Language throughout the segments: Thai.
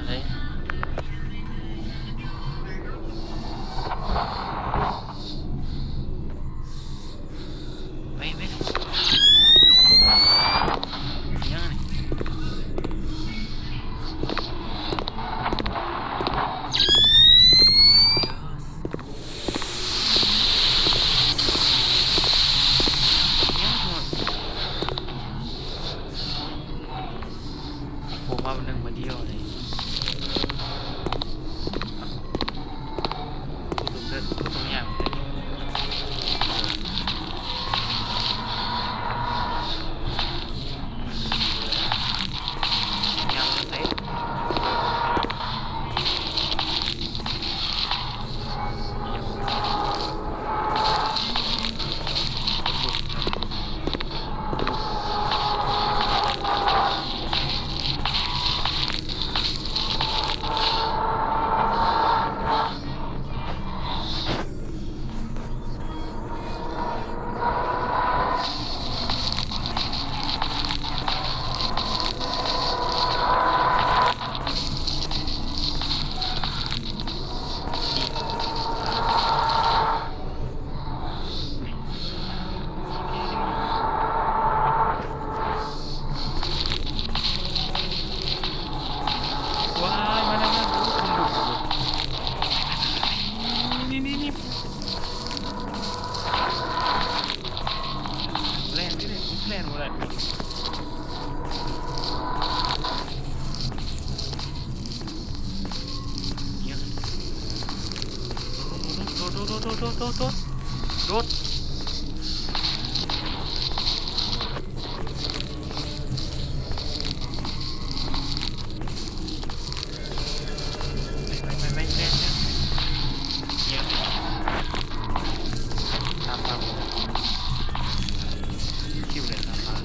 เฮ้ยไม่ยังไงผมว่ามันนึงมาเดียวเลยพูดตรงนี้อย่างเลยยังเฮ้ยแล่นหมดเลยโดดไม่เล่นเยอะตามคิวเลยตามมา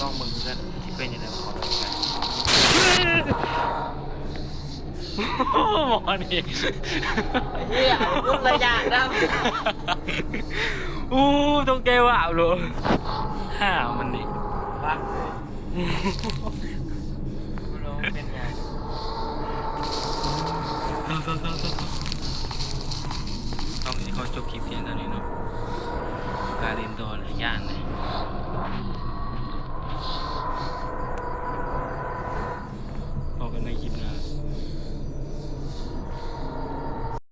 ลองมึงกันที่เป็นยังไงมาขอดูกันหมอนี่เฮียพูดระยะนะต้องแก้ว่าวเลยห้ามันดิปักเลยกูรู้เป็นไงต้องให้เขาจบคลิปเพียงเท่านี้เนาะการเรียนตัวอะไรย่านเลย